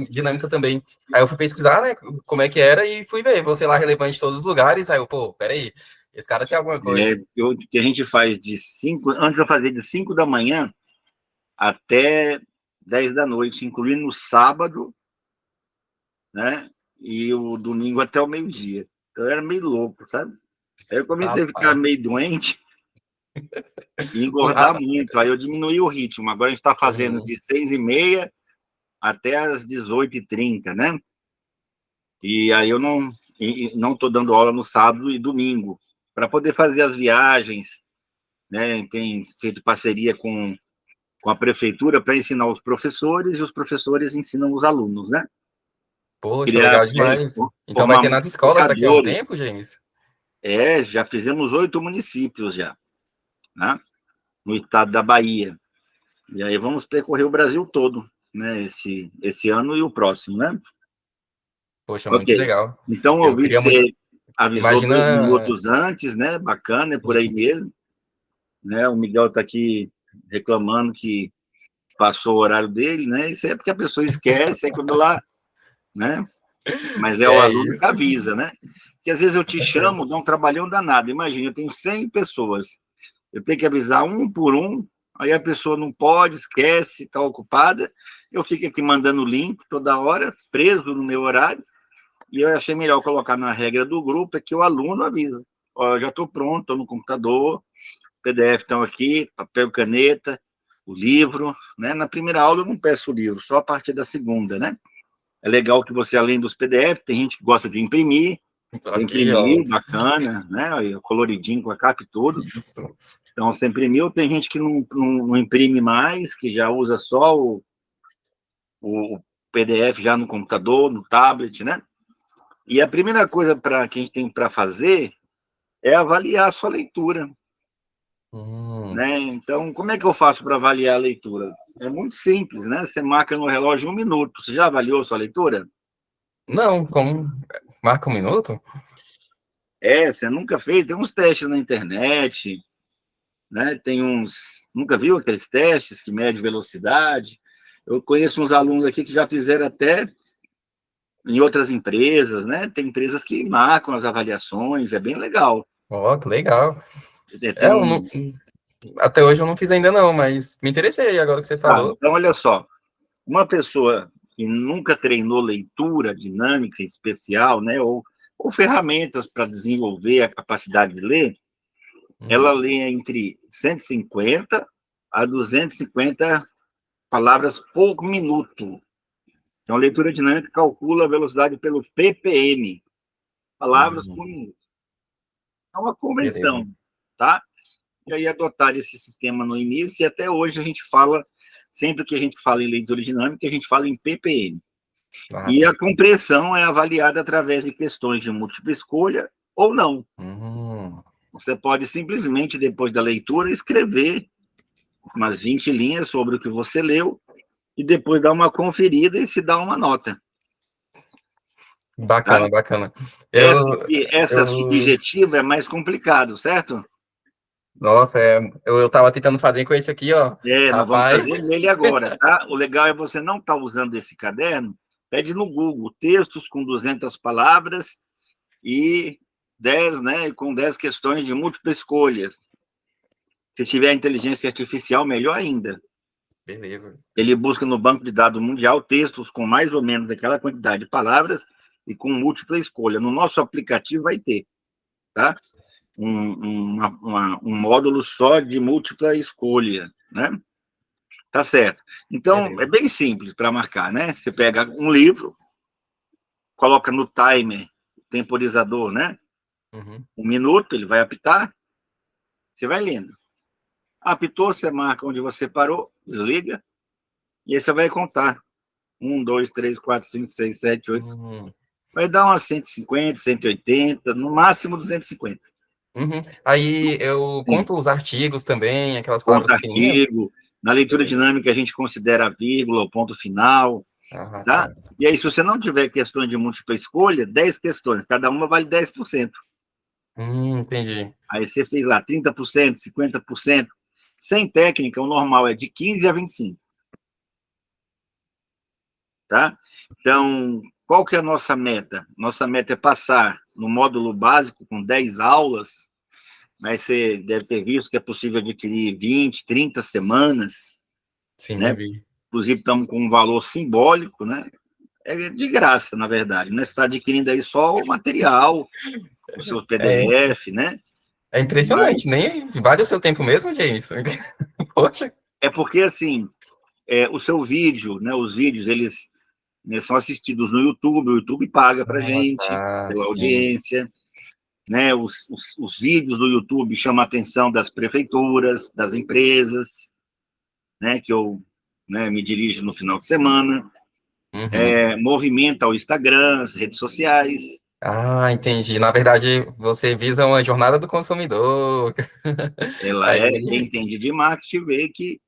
dinâmica também. Aí eu fui pesquisar, né, como é que era e fui ver, você lá relevante em todos os lugares. Aí eu, pô, peraí, esse cara tem alguma coisa. Que a gente faz de 5, antes eu fazia de 5 da manhã até 10 da noite, incluindo o sábado, né? E o domingo até o meio-dia. Então eu era meio louco, sabe? Aí eu comecei a ficar Rapaz. meio doente e engordar muito. Aí eu diminuí o ritmo. Agora a gente está fazendo de 6h30 até as 18h30, né? E aí eu não estou dando aula no sábado e domingo, para poder fazer as viagens, né? Tem feito parceria com a prefeitura para ensinar os professores, e os professores ensinam os alunos, né? Poxa, Criar, legal demais. Então vai formar ter nas escolas daqui a um multiplicadores. tempo, James? Já fizemos 8 municípios já, né? No estado da Bahia. E aí vamos percorrer o Brasil todo, né? Esse ano e o próximo, né? Poxa, Ok. muito legal. Então, eu Eu vi que queria muito. você avisou 2 Imagina. minutos antes, né? Bacana, é por aí mesmo. Né? O Miguel está aqui reclamando que passou o horário dele, né? Isso é porque a pessoa esquece, aí quando ela, né? Mas é o É aluno que isso, avisa, né? Que às vezes eu com te certeza. chamo, dá um trabalhão danado. Imagina, eu tenho 100 pessoas, eu tenho que avisar um por um, aí a pessoa não pode, esquece, está ocupada, eu fico aqui mandando link toda hora, preso no meu horário, e eu achei melhor colocar na regra do grupo, é que o aluno avisa. Ó, eu já estou pronto, estou no computador, PDF estão aqui, papel, caneta, o livro, né? Na primeira aula eu não peço o livro, só a partir da segunda, né? É legal que você, além dos PDF, tem gente que gosta de imprimir, Ok, ó. imprimir, bacana, né? Coloridinho com a capa e tudo. Isso. Então, você imprimiu, tem gente que não imprime mais, que já usa só o PDF já no computador, no tablet, né? E a primeira coisa que a gente tem para fazer é avaliar a sua leitura. Hum. Né? Então, como é que eu faço para avaliar a leitura? É muito simples, né? Você marca no relógio 1 minuto. Você já avaliou a sua leitura? Não, como. Marca um minuto? Você nunca fez? Tem uns testes na internet, né? Tem uns. Nunca viu aqueles testes que mede velocidade? Eu conheço uns alunos aqui que já fizeram até em outras empresas, né? Tem empresas que marcam as avaliações, é bem legal. Ó, que legal. Tem Eu não. Até hoje eu não fiz ainda não, mas me interessei agora que você falou. Então, olha só, uma pessoa que nunca treinou leitura dinâmica especial, né, ou ferramentas para desenvolver a capacidade de ler, ela Uhum. lê entre 150 a 250 palavras por minuto. Então, a leitura dinâmica calcula a velocidade pelo ppm, palavras Uhum. por minuto. É uma Beleza. convenção, tá? E aí adotar esse sistema no início, e até hoje a gente fala, sempre que a gente fala em leitura dinâmica, a gente fala em ppm. Ah, E tá. a compreensão é avaliada através de questões de múltipla escolha ou não. Uhum. Você pode simplesmente, depois da leitura, escrever umas 20 linhas sobre o que você leu e depois dar uma conferida e se dar uma nota. Tá? Bacana, bacana. Essa, Eu, essa eu, subjetiva é mais complicado, certo? nossa, eu tava tentando fazer com esse aqui, ó. Nós vamos Rapaz, fazer nele agora, tá? O legal é você não estar usando esse caderno, pede no Google textos com 200 palavras e 10, né, com 10 questões de múltipla escolha. Se tiver inteligência artificial, melhor ainda. beleza. Ele busca no banco de dados mundial textos com mais ou menos aquela quantidade de palavras e com múltipla escolha. No nosso aplicativo vai ter, tá? Um módulo só de múltipla escolha, né? Tá certo. Então, é Beleza. bem simples para marcar, né? Você pega um livro, coloca no timer, temporizador, né? Uhum. 1 minuto, ele vai apitar, você vai lendo. Apitou, você marca onde você parou, desliga, e aí você vai contar. 1, 2, 3, 4, 5, 6, 7, 8. Uhum. Vai dar umas 150, 180, no máximo 250. Uhum. Aí eu Sim. conto os artigos também, aquelas palavras Ponto pequenininhas. artigo. Na leitura Beleza. dinâmica, a gente considera a vírgula, o ponto final, Ah, tá? tá. E aí, se você não tiver questões de múltipla escolha, 10 questões, cada uma vale 10%. Entendi. Aí você fez lá 30%, 50%. Sem técnica, o normal é de 15 a 25. tá? Então, qual que é a nossa meta? Nossa meta é passar no módulo básico com 10 aulas, mas você deve ter visto que é possível adquirir 20, 30 semanas, Sim, né? vi. Inclusive, estamos com um valor simbólico, né? É de graça, na verdade, né? Você está adquirindo aí só o material, o seu É, PDF, né? é Mas impressionante, nem vale o seu tempo mesmo, James. Poxa. é porque, assim, o seu vídeo, né? Os vídeos, eles, né, são assistidos no YouTube, o YouTube paga para Ah, gente, tá, pela sim. audiência, né? Os vídeos do YouTube chamam a atenção das prefeituras, das empresas, né? Que eu, né, me dirijo no final de semana. Uhum. Movimenta o Instagram, as redes sociais. Ah, entendi. Na verdade, você visa uma jornada do consumidor. Ela quem Aí, entende de marketing vê que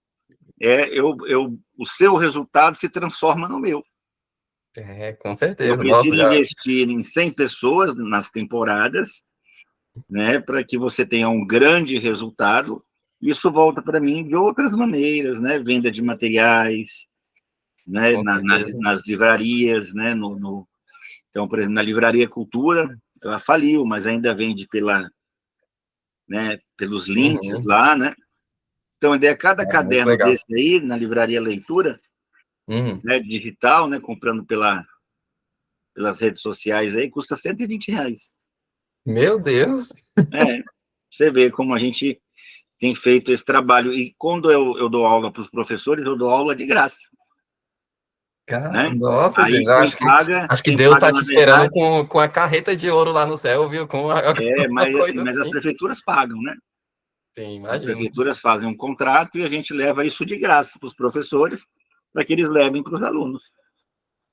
o seu resultado se transforma no meu. com Eu certeza. Nossa, preciso já. investir em 100 pessoas nas temporadas, né, para que você tenha um grande resultado. Isso volta para mim de outras maneiras, né? Venda de materiais, né? Com certeza. Nas livrarias, né? Então, por exemplo, na Livraria Cultura, ela faliu, mas ainda vende né, pelos links Uhum. lá, né? Então, a ideia é cada É muito caderno legal. desse aí, na Livraria Leitura, Uhum. né, digital, né, comprando pelas redes sociais aí, custa R$ 120. Meu Deus. É, você vê como a gente tem feito esse trabalho. E quando eu dou aula para os professores, eu dou aula de graça, né? Nossa, gente, Aí eu acho que quem Deus paga está te na esperando verdade, com a carreta de ouro lá no céu, viu? Com alguma mas assim, coisa mas as assim. prefeituras pagam, né? Sim, As imagino. prefeituras fazem um contrato e a gente leva isso de graça para os professores, para que eles levem para os alunos.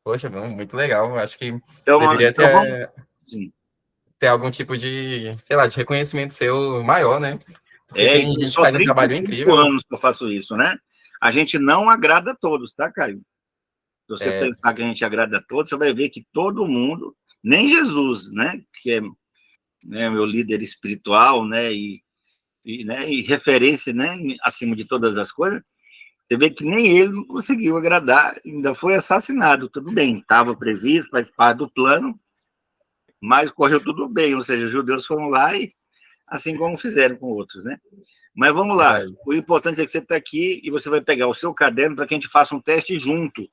Poxa, muito legal. Eu acho que deveria Então vamos, sim. ter algum tipo de, sei lá, de reconhecimento seu maior, né? Porque tem E gente que só faz um trinta e trabalho cinco incrível. anos que eu faço isso, né? A gente não agrada a todos, tá, Caio? Se você É, pensar que a gente agrada a todos, você vai ver que todo mundo, nem Jesus, né, que é, né, meu líder espiritual, né, e referência, né, acima de todas as coisas, você vê que nem ele não conseguiu agradar, ainda foi assassinado, tudo bem, estava previsto, faz parte do plano, mas correu tudo bem, ou seja, os judeus foram lá e assim como fizeram com outros, né? Mas vamos lá. verdade. O importante é que você está aqui e você vai pegar o seu caderno para que a gente faça um teste junto.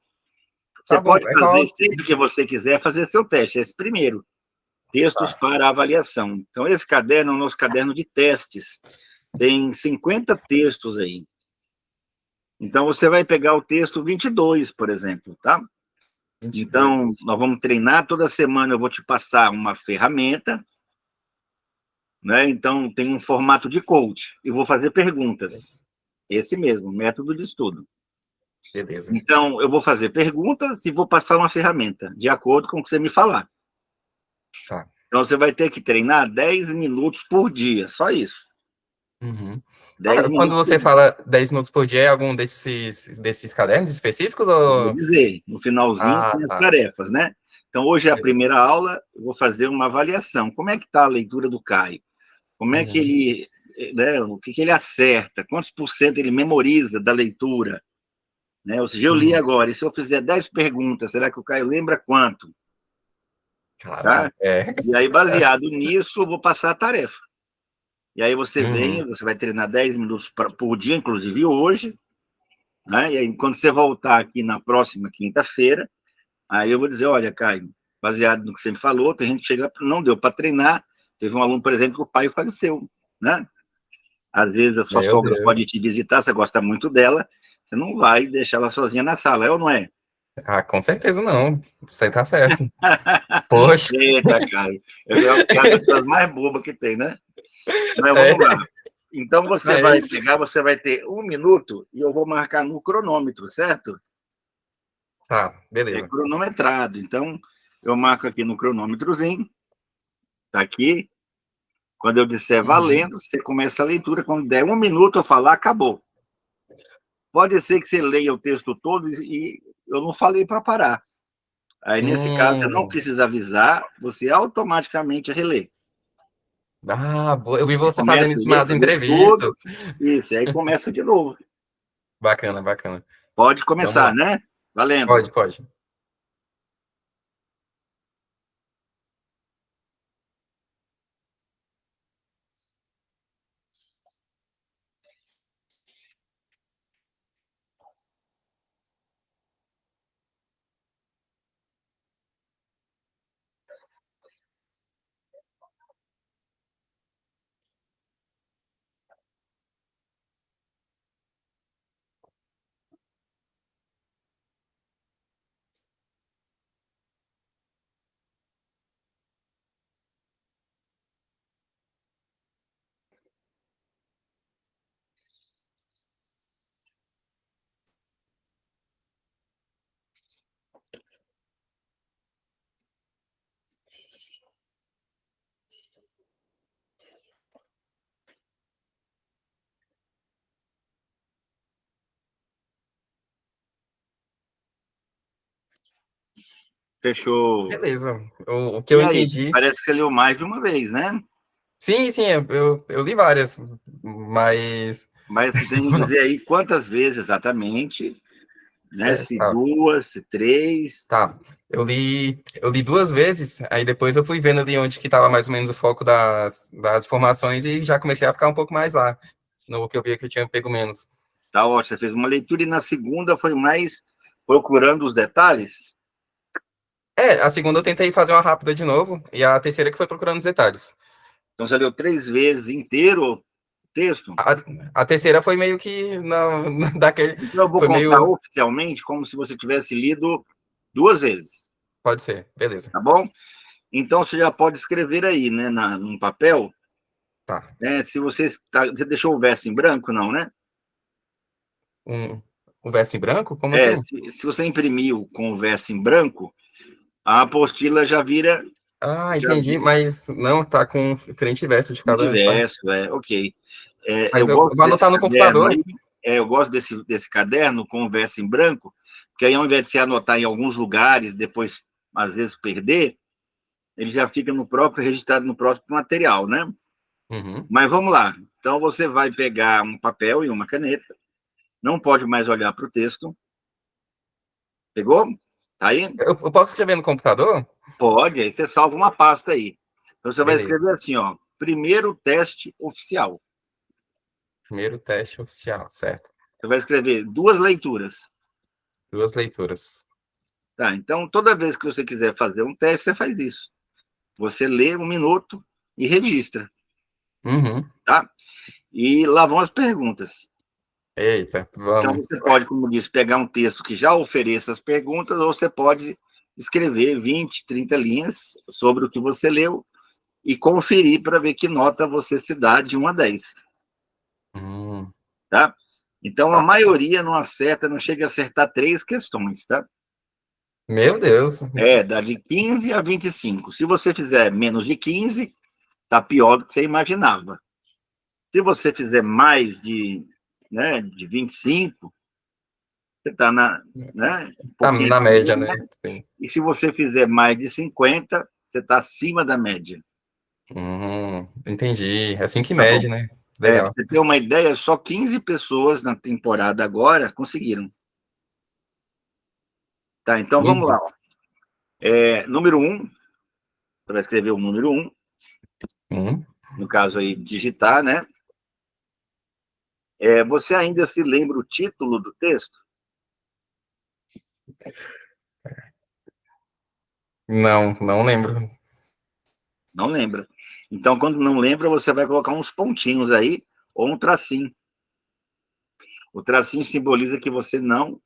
Você Tá bom. pode É fazer qual? sempre que você quiser, fazer seu teste. Esse primeiro, textos Tá. para avaliação. Então, esse caderno é o nosso caderno de testes. Tem 50 textos aí. Então, você vai pegar o texto 22, por exemplo, tá? 22. Então, nós vamos treinar toda semana. Eu vou te passar uma ferramenta, né? Então, tem um formato de coach. E vou fazer perguntas. Esse mesmo, método de estudo. Beleza. Então, eu vou fazer perguntas e vou passar uma ferramenta, de acordo com o que você me falar. Tá. Então, você vai ter que treinar 10 minutos por dia, só isso. Uhum. 10 Quando minutos por você dia. fala 10 minutos por dia, é algum desses cadernos específicos? Eu vou Ou... dizer, no finalzinho Ah, tem as tá. tarefas, né? Então, hoje é a Beleza. primeira aula, eu vou fazer uma avaliação. Como é que está a leitura do Caio? Como é que Uhum. ele, né, o que ele acerta? Quantos por cento ele memoriza da leitura? Né? Ou seja, eu li Uhum. agora, e se eu fizer 10 perguntas, será que o Caio lembra quanto? Caramba. Tá? E aí, baseado nisso, eu vou passar a tarefa. E aí você Uhum. vem, você vai treinar 10 minutos por dia, inclusive hoje, né? E aí, quando você voltar aqui na próxima quinta-feira, aí eu vou dizer, olha, Caio, baseado no que você me falou, tem gente que chega, não deu para treinar, teve um aluno, por exemplo, que o pai faleceu, né? Às vezes a sua Meu sogra pode Deus. te visitar, você gosta muito dela, você não vai deixar ela sozinha na sala, é ou não é? Ah, com certeza não. Você tá certo. Poxa. Eita, Caio, eu é uma das coisas mais bobas que tem, né? Mas vamos É, lá. Então você vai mas. pegar, você vai ter 1 minuto e eu vou marcar no cronômetro, certo? Tá, É beleza. cronometrado. Então eu marco aqui no cronômetrozinho, tá aqui. Quando eu disser Uhum. valendo, você começa a leitura. Quando der 1 minuto, eu falar, acabou. Pode ser que você leia o texto todo e eu não falei para parar. Aí, nesse caso, você não Hum. precisa avisar, você automaticamente relê. Ah, eu vi Você você fazendo começa isso a nas ler entrevistas. tudo, isso, aí começa de novo. Bacana, bacana. Pode Vamos começar, lá. né? Valendo. Pode, pode. Fechou. Beleza. O que E eu aí? entendi. Parece que você leu mais de uma vez, né? Sim, sim, eu li várias, mas. Mas você tem que dizer aí quantas vezes exatamente, né? Certo, Se tá. duas, se três. Tá. Eu li duas vezes, aí depois eu fui vendo ali onde que estava mais ou menos o foco das informações e já comecei a ficar um pouco mais lá, no que eu via que eu tinha pego menos. Tá ótimo. Você fez uma leitura e na segunda foi mais procurando os detalhes. É, a segunda eu tentei fazer uma rápida de novo, e a terceira que foi procurando os detalhes. Então você leu 3 vezes inteiro o texto. A terceira foi meio que daquele. Então eu vou Foi contar meio. oficialmente como se você tivesse lido 2 vezes, Pode ser, beleza. tá bom? Então você já pode escrever aí, né, num papel, Tá. né? Se você deixou o verso em branco, não, né? Um verso em branco? Como É, assim? se você imprimiu com o verso em branco, a apostila já vira, Ah, já entendi, vira mas não, tá com frente e verso de um cada parte. diverso, ok. Mas Eu eu gosto vou desse anotar no caderno computador. aí, eu gosto desse caderno com o verso em branco, porque aí ao invés de você anotar em alguns lugares, depois às vezes perder, ele já fica no próprio, registrado no próprio material, né? Uhum. Mas vamos lá. Então você vai pegar um papel e uma caneta, não pode mais olhar para o texto. Pegou? Tá aí? Eu posso escrever no computador? Pode, aí você salva uma pasta aí. Então você vai Beleza. escrever assim, ó, primeiro teste oficial. Primeiro teste oficial, certo. Você vai escrever 2 leituras. Duas leituras. Tá? Então, toda vez que você quiser fazer um teste, você faz isso. Você lê 1 minuto e registra, Uhum. tá? E lá vão as perguntas. Eita, Então, vamos. você pode, como disse, pegar um texto que já ofereça as perguntas, ou você pode escrever 20, 30 linhas sobre o que você leu e conferir para ver que nota você se dá de 1 a 10, Hum, tá? Então, a tá. maioria não acerta, não chega a acertar 3 questões, tá? Meu Deus. Dá de 15 a 25. Se você fizer menos de 15, tá pior do que você imaginava. Se você fizer mais de 25, você está um Tá pouquinho na média, acima, né? né? Sim. E se você fizer mais de 50, você está acima da média. Entendi. É assim que Tá bom? mede, né? Para Legal. você ter uma ideia, só 15 pessoas na temporada agora conseguiram. Tá, então vamos lá. 15. Ó. Número 1, você vai escrever o número 1, Hum. no caso aí, digitar, né? Você ainda se lembra o título do texto? Não, não lembro. Não lembra. Então, quando não lembra, você vai colocar uns pontinhos aí, ou um tracinho. O tracinho simboliza que você não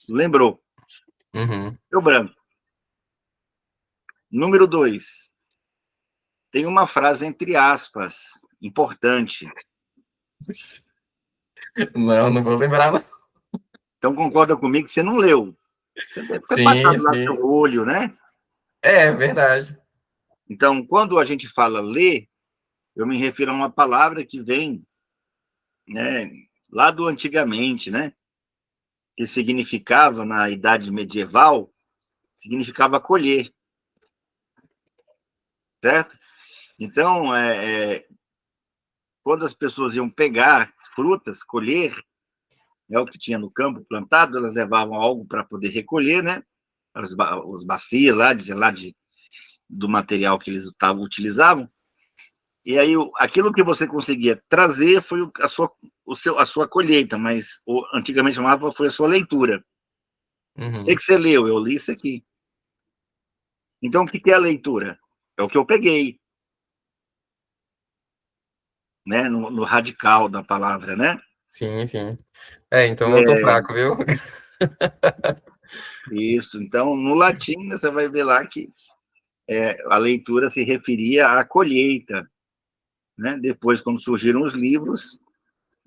lembrou. Uhum. Deu branco. Número 2. Tem uma frase entre aspas, importante. Não, não vou lembrar, não. Então, concorda comigo que você não leu. Você deve ter Sim, passado lá sim. seu olho, né? É verdade. Então, quando a gente fala ler, eu me refiro a uma palavra que vem, né, lá do antigamente, né? Que significava, na idade medieval, significava colher, certo? Então, quando as pessoas iam pegar frutas, colher, o que tinha no campo plantado, elas levavam algo para poder recolher, né? Os bacias do material que eles utilizavam. E aí, aquilo que você conseguia trazer foi a sua colheita, mas antigamente chamava foi a sua leitura. O que Uhum. você leu? Eu li isso aqui. Então, o que é a leitura? É o que eu peguei, né? No radical da palavra, né? Sim, sim. Então eu tô fraco, viu? Isso. Então, no latim, você vai ver lá que a leitura se referia à colheita, né? Depois, quando surgiram os livros,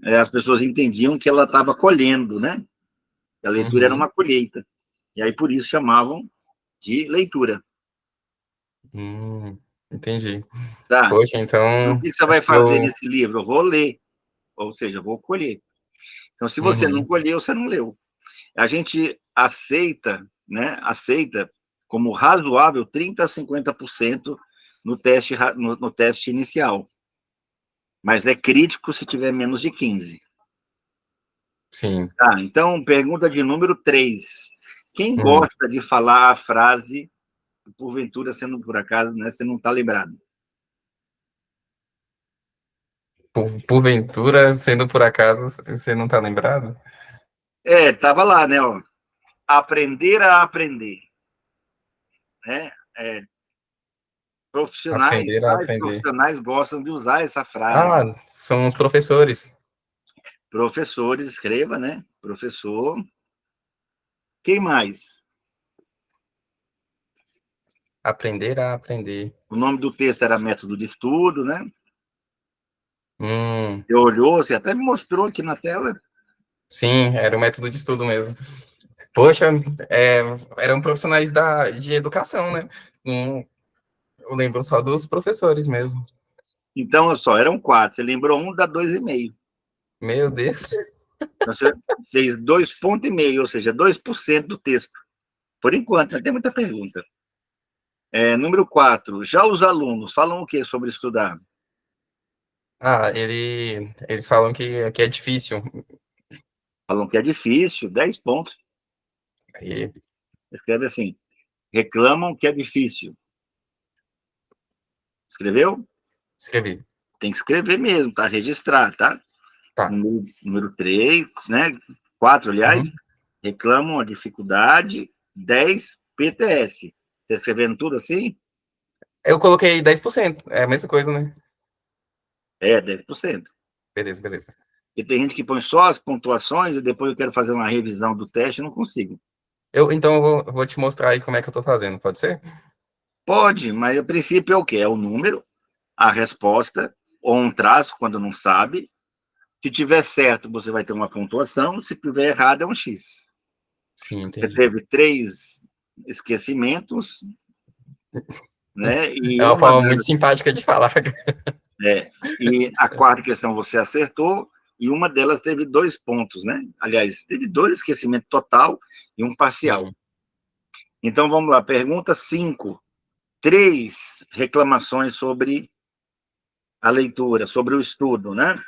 as pessoas entendiam que ela estava colhendo, né? A leitura era Uhum. uma colheita. E aí, por isso, chamavam de leitura. Entendi. Tá? Poxa, Então, o então que você vai acho que fazer eu. nesse livro? Eu vou ler, ou seja, eu vou colher. Então, se você não Uhum. colheu, você não leu. A gente aceita, né? Aceita como razoável 30% a 50% no teste inicial. Mas é crítico se tiver menos de 15%. Sim. Tá, então, pergunta de número 3. Quem Uhum. gosta de falar a frase, porventura, sendo por acaso, né, você não está lembrado? Porventura, sendo por acaso, você não tá lembrado? Estava lá, né? Ó, aprender a aprender. Né? Profissionais, Aprender a tais aprender. profissionais gostam de usar essa frase. Ah, são os professores. Professores, escreva, né? Professor. Quem mais? Aprender a aprender. O nome do texto era método de estudo, né? Hum, Você olhou, você até me mostrou aqui na tela. sim, era o método de estudo mesmo. Poxa, é, eram profissionais de educação, né? Não, eu lembro só dos professores mesmo. Então, olha só, eram 4. Você lembrou um, dá 2,5. Meu Deus. Então, você fez 2,5, ou seja, 2% do texto. Por enquanto, não tem muita pergunta. Número 4. Já os alunos falam o que sobre estudar? Ah, eles falam que é difícil. Falam que é difícil, 10 pontos. Aí, Escreve assim, reclamam que é difícil. Escreveu? escrevi. Tem que escrever mesmo, tá? Registrar, tá? Tá. Número 3, né? 4, aliás, Uhum. reclamam a dificuldade, 10, PTS. Tá escrevendo tudo assim? Eu coloquei 10%. É a mesma coisa, né? 10%. Beleza, beleza. Porque tem gente que põe só as pontuações e depois eu quero fazer uma revisão do teste e não consigo. Então eu vou te mostrar aí como é que eu tô fazendo, pode ser? Pode, mas o princípio é o quê? É o número, a resposta, ou um traço quando não sabe. Se tiver certo, você vai ter uma pontuação. Se tiver errado, é um X. Sim, Você entendi. teve 3 esquecimentos, né? É uma forma muito simpática de falar. E a quarta questão você acertou, e uma delas teve 2 pontos, né? Aliás, teve 2 esquecimentos total e um parcial. Sim. Então vamos lá, pergunta 5. 3 reclamações sobre a leitura, sobre o estudo, né?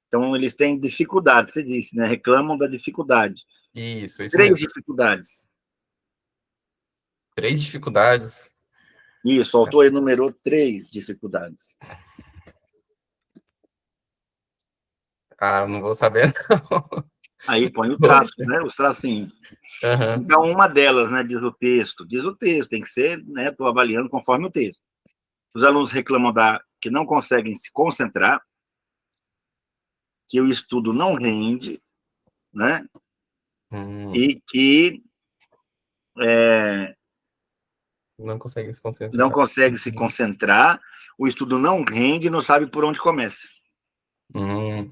Então eles têm dificuldade, você disse, né? Reclamam da dificuldade. Isso 3 mesmo. dificuldades. 3 dificuldades. Isso, o autor enumerou 3 dificuldades. Ah, não vou saber, não. Aí põe o traço, Poxa. né? Os tracinhos. Aham. Então, uma delas, né, diz o texto, tem que ser, né, estou avaliando conforme o texto. Os alunos reclamam que não conseguem se concentrar, que o estudo não rende, né, Hum, e que não consegue se não concentrar. consegue se concentrar, o estudo não rende e não sabe por onde começa. Hum,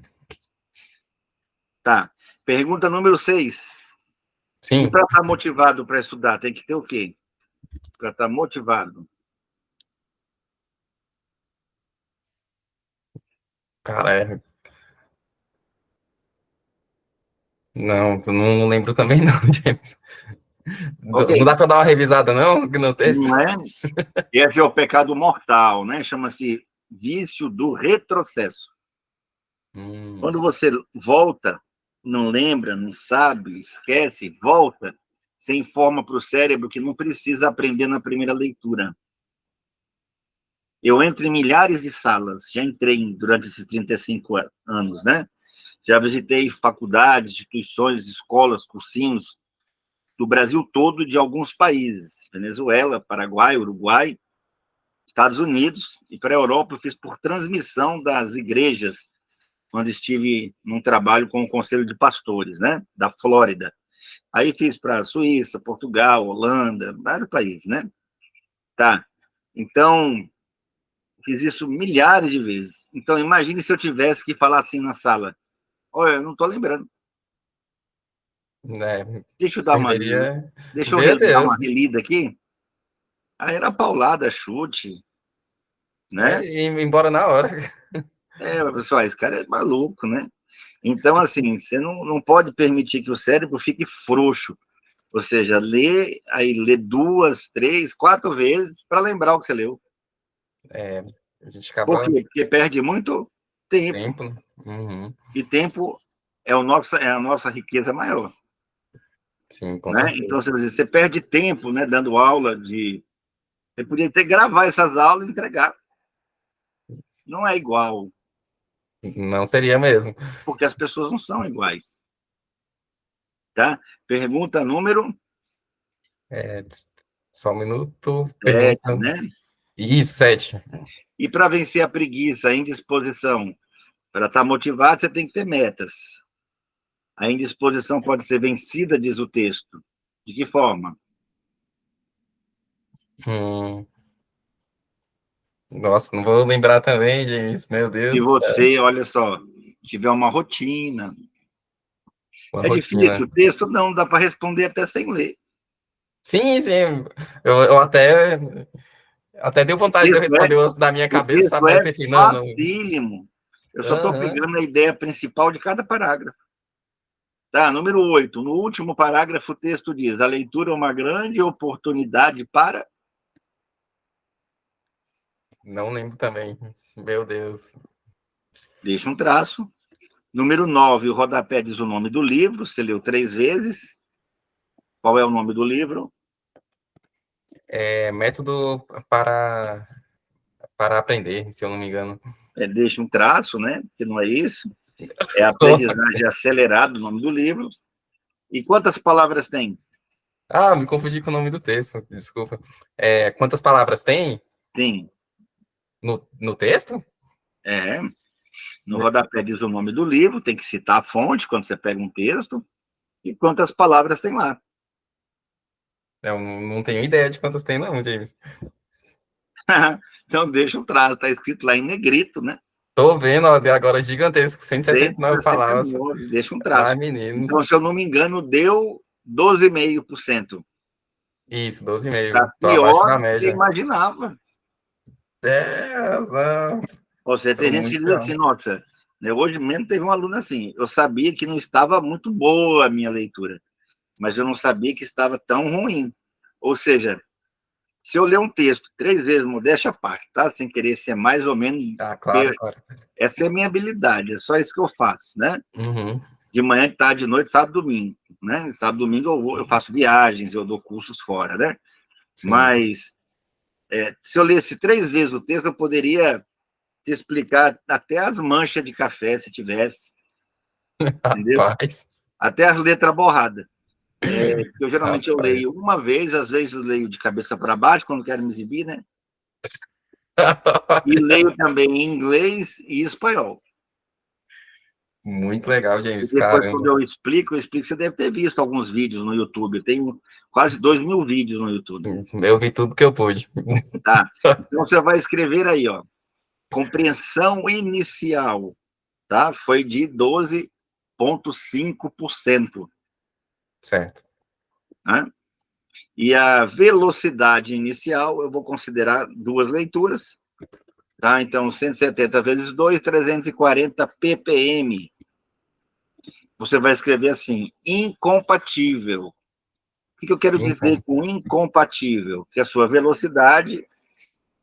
Tá. Pergunta número 6. E sim, para estar motivado para estudar, tem que ter o quê? Para estar motivado. cara, não, eu não lembro também não, James. Ok. Não dá para dar uma revisada não no texto? Não é? Esse é o pecado mortal, né? Chama-se vício do retrocesso. Hum, Quando você volta, não lembra, não sabe, esquece, volta, você informa para o cérebro que não precisa aprender na primeira leitura. Eu entro em milhares de salas, já entrei durante esses 35 anos, né? Já visitei faculdades, instituições, escolas, cursinhos do Brasil todo e de alguns países, Venezuela, Paraguai, Uruguai, Estados Unidos, e para a Europa eu fiz por transmissão das igrejas, quando estive num trabalho com o Conselho de Pastores, né, da Flórida. Aí fiz para Suíça, Portugal, Holanda, vários países, né? Tá. Então, fiz isso milhares de vezes. Então, imagine se eu tivesse que falar assim na sala. Olha, eu não estou lembrando. é, Deixa eu dar uma, perderia. deixa eu Meu dar uma Deus. relida aqui. Aí era paulada, chute, né? E embora na hora. Pessoal, esse cara é maluco, né? Então, assim, você não pode permitir que o cérebro fique frouxo. Ou seja, lê 2, 3, 4 vezes para lembrar o que você leu. A gente Por acaba quê? Porque perde muito tempo. tempo, né? Uhum. E tempo é a nossa riqueza maior. Sim, com Né? certeza. Então, você perde tempo, né, dando aula de... Você podia até gravar essas aulas e entregar. Não é igual, Não seria mesmo. porque as pessoas não são iguais. Tá? Pergunta número É, só um minuto. 7, Pergunta. né? Isso, 7. E para vencer a preguiça, a indisposição, para estar motivado, você tem que ter metas. A indisposição pode ser vencida, diz o texto. De que forma? Hum, nossa, não vou lembrar também, James. Meu Se Deus. você, olha só, tiver uma rotina. Uma É difícil, rotina. o texto não dá para responder até sem ler. Sim, sim. Eu até deu O vontade de eu texto é, responder os da minha o cabeça, texto sabe? Mas eu é pensei, não, não. facílimo. Eu só estou Aham. pegando a ideia principal de cada parágrafo. Tá, número 8. No último parágrafo, o texto diz: a leitura é uma grande oportunidade para. Não lembro também. Meu Deus. Deixa um traço. Número 9, o rodapé diz o nome do livro, você leu 3 vezes. Qual é o nome do livro? É método para aprender, se eu não me engano. Deixa um traço, né? Que não é isso. É aprendizagem acelerada, o nome do livro. E quantas palavras tem? Ah, me confundi com o nome do texto, desculpa. Quantas palavras tem Tem. no texto? É. No rodapé diz o nome do livro, tem que citar a fonte quando você pega um texto. E quantas palavras tem lá? Eu não tenho ideia de quantas tem, não, James. Então, deixa um traço. Está escrito lá em negrito, né? Tô vendo, ó, agora gigantesco, 169 palavras. 169, deixa um Ai, traço. menino. Então, se eu não me engano, deu 12,5%. Isso, Está 12,5. Tô abaixo pior da do que você média. imaginava. Não. Ou seja, Tô tem gente que muito diz assim, pior. nossa, né, hoje mesmo teve um aluno assim, eu sabia que não estava muito boa a minha leitura, mas eu não sabia que estava tão ruim. Ou seja, se eu ler um texto 3 vezes, modéstia à parte, tá? Sem querer ser mais ou menos... Ah, claro, claro. Essa é a minha habilidade, é só isso que eu faço, né? Uhum. De manhã, de tarde, de noite, sábado, domingo, né? Sábado, domingo eu faço viagens, eu dou cursos fora, né? Sim. Mas se eu lesse 3 vezes o texto, eu poderia te explicar até as manchas de café, se tivesse, entendeu? Rapaz. Até as letras borradas. Geralmente eu Rapaz. leio uma vez, às vezes eu leio de cabeça para baixo, quando quero me exibir, né? E leio também em inglês e espanhol. Muito legal, E James, depois, quando caramba. eu explico, você deve ter visto alguns vídeos no YouTube. Eu tenho quase 2.000 vídeos no YouTube. Eu vi tudo que eu pude. Tá? Então, você vai escrever aí, ó, compreensão inicial, tá? Foi de 12,5%. Certo. Né? E a velocidade inicial, eu vou considerar 2 leituras, tá? Então, 170 vezes 2, 340 ppm. Você vai escrever assim, incompatível. O que eu quero dizer Então, com incompatível? Que a sua velocidade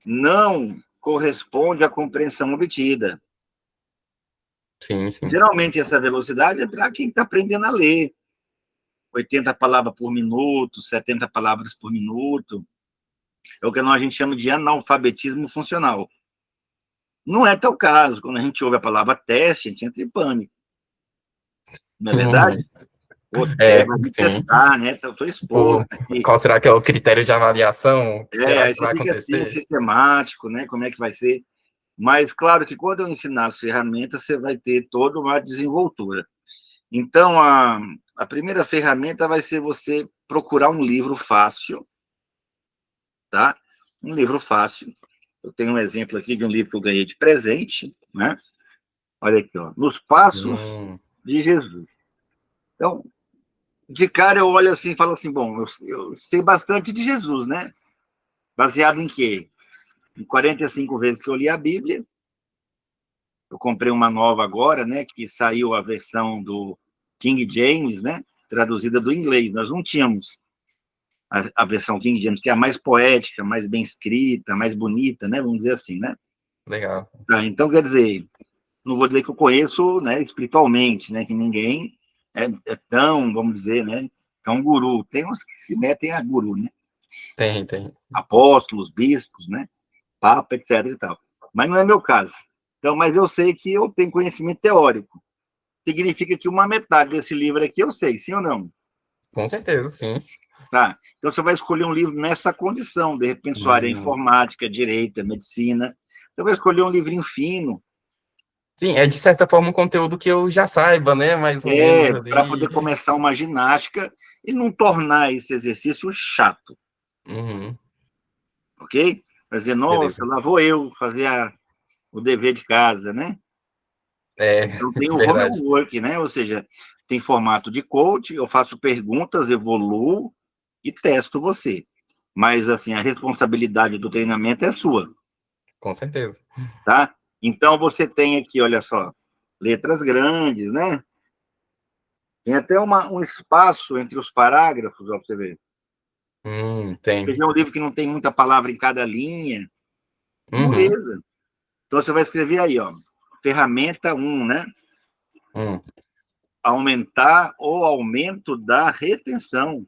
não corresponde à compreensão obtida. sim, sim. Geralmente, essa velocidade é para quem está aprendendo a ler. 80 palavras por minuto, 70 palavras por minuto. É o que a gente chama de analfabetismo funcional. Não é teu caso. Quando a gente ouve a palavra teste, a gente entra em pânico. Não é verdade? Uhum. O É, vai me sim. testar, né? Estou Pô, exposto aqui. qual será que é o critério de avaliação? O que será Aí que você vai fica assim, acontecer? sistemático, né? Como é que vai ser? Mas, claro que quando eu ensinar as ferramentas, você vai ter toda uma desenvoltura. Então, a primeira ferramenta vai ser você procurar um livro fácil, tá? Um livro fácil. Eu tenho um exemplo aqui de um livro que eu ganhei de presente, né? Olha aqui, ó, Nos Passos Hum, de Jesus. Então, de cara eu olho assim e falo assim, bom, eu sei bastante de Jesus, né? Baseado em quê? Em 45 vezes que eu li a Bíblia. Eu comprei uma nova agora, né? Que saiu a versão do King James, né? traduzida do inglês. Nós não tínhamos a versão King James, que é a mais poética, mais bem escrita, mais bonita, né? Vamos dizer assim, né? Legal. Tá, então, quer dizer, não vou dizer que eu conheço, né, espiritualmente, né, que ninguém é tão, vamos dizer, né, tão guru. Tem uns que se metem a guru, né? Tem. Apóstolos, bispos, né? Papa, etc e tal. Mas não é meu caso. Então, mas eu sei que eu tenho conhecimento teórico. Significa que uma metade desse livro aqui eu sei, sim ou não? Com certeza, sim. Tá. Então você vai escolher um livro nessa condição, de repente sua área é informática, direito, medicina. Você vai escolher um livrinho fino. Sim, é de certa forma um conteúdo que eu já saiba, né? Mais ou menos Para ali. poder começar uma ginástica e não tornar esse exercício chato. Uhum. Ok? Vai dizer, nossa, Beleza. lá vou eu fazer o dever de casa, né? É, Então tem o verdade. homework, né? Ou seja, tem formato de coach, eu faço perguntas, evoluo e testo você. Mas, assim, a responsabilidade do treinamento é sua, Com certeza. tá? Então, você tem aqui, olha só, letras grandes, né? Tem até um espaço entre os parágrafos, ó, pra você ver. Tem. Seja um livro que não tem muita palavra em cada linha, Uhum. moleza. Então, você vai escrever aí, ó, ferramenta 1, né? Hum. Aumentar ou aumento da retenção.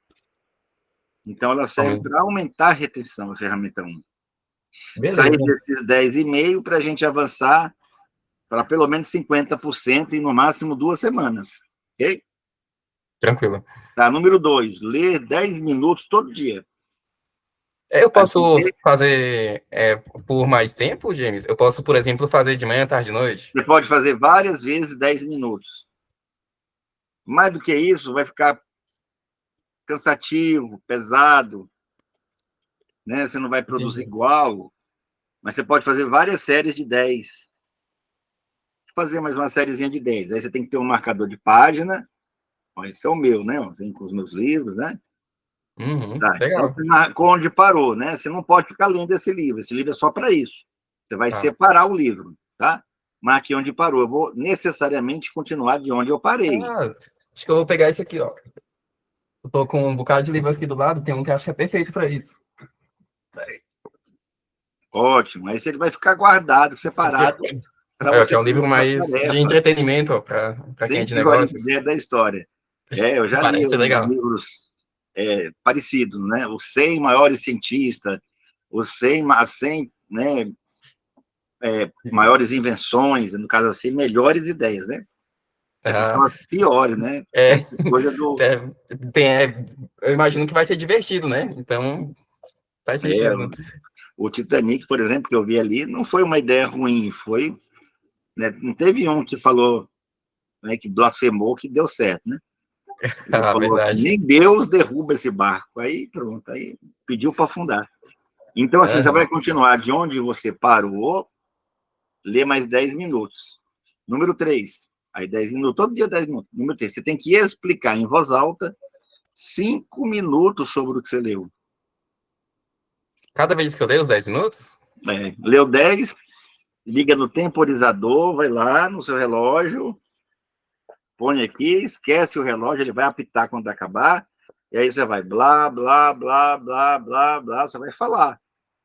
Então, ela serve Amém. para aumentar a retenção, a ferramenta 1. Sair Beleza. desses 10,5 para a gente avançar para pelo menos 50% em, no máximo, 2 semanas. Ok? Tranquilo. Tá, número 2, ler 10 minutos todo dia. Eu Vai posso ler, fazer por mais tempo, James? Eu posso, por exemplo, fazer de manhã, tarde e noite? você pode fazer várias vezes 10 minutos. Mais do que isso, vai ficar cansativo, pesado, né? Você não vai produzir Entendi. igual, mas você pode fazer várias séries de 10. Fazer mais uma sériezinha de 10. Aí você tem que ter um marcador de página. Esse é o meu, né? Vem com os meus livros, né? Uhum. Tá, então Legal. você marcou onde parou, né? Você não pode ficar lendo esse livro. Esse livro é só para isso. Você vai Tá. separar o livro, tá? Marque onde parou. Eu vou necessariamente continuar de onde eu parei. Ah, acho que eu vou pegar esse aqui, ó. Eu tô com um bocado de livro aqui do lado, tem um que eu acho que é perfeito para isso. Ótimo. Aí você vai ficar guardado, Esse aqui separado, para que você é um livro começar a mais de tarefa entretenimento para quem é sem de pior negócios. ideia da história. Eu já li Parece uns legal. livros parecidos, né? Os 100 maiores cientistas, as 100, né, maiores invenções, no caso assim, melhores ideias, né? Essas Ah, são as piores, né? é, Sempre coisa do. eu imagino que vai ser divertido, né? Então, faz É, sentido. o Titanic, por exemplo, que eu vi ali, não foi uma ideia ruim, foi. Né, não teve um que falou, né, que blasfemou que deu certo, né? Ele Ah, falou assim: verdade. nem Deus derruba esse barco. Aí pronto, aí pediu para afundar. Então, assim, você vai Aham. continuar de onde você parou, ler mais 10 minutos. Número 3, aí 10 minutos, todo dia 10 minutos. Número 3, você tem que explicar em voz alta 5 minutos sobre o que você leu. Cada vez que eu dei os 10 minutos? Leu 10, liga no temporizador, vai lá no seu relógio, põe aqui, esquece o relógio, ele vai apitar quando acabar, e aí você vai blá, blá, blá, blá, blá, blá, você vai falar.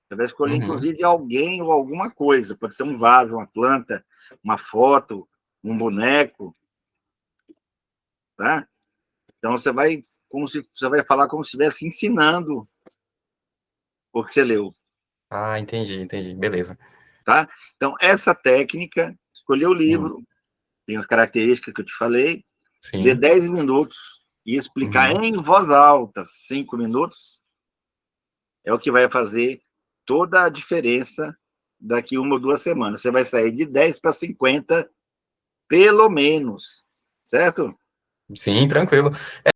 Você vai escolher, Uhum. inclusive, alguém ou alguma coisa. Pode ser um vaso, uma planta, uma foto, um boneco, tá? Então, você vai falar como se estivesse ensinando o que você leu, Ah, entendi. Beleza. tá? Então, essa técnica, escolher o Hum, livro, tem as características que eu te falei, ler sim. 10 minutos e explicar Uhum. em voz alta 5 minutos, é o que vai fazer toda a diferença daqui 1 ou 2 semanas. Você vai sair de 10 para 50, pelo menos, certo? Sim, tranquilo.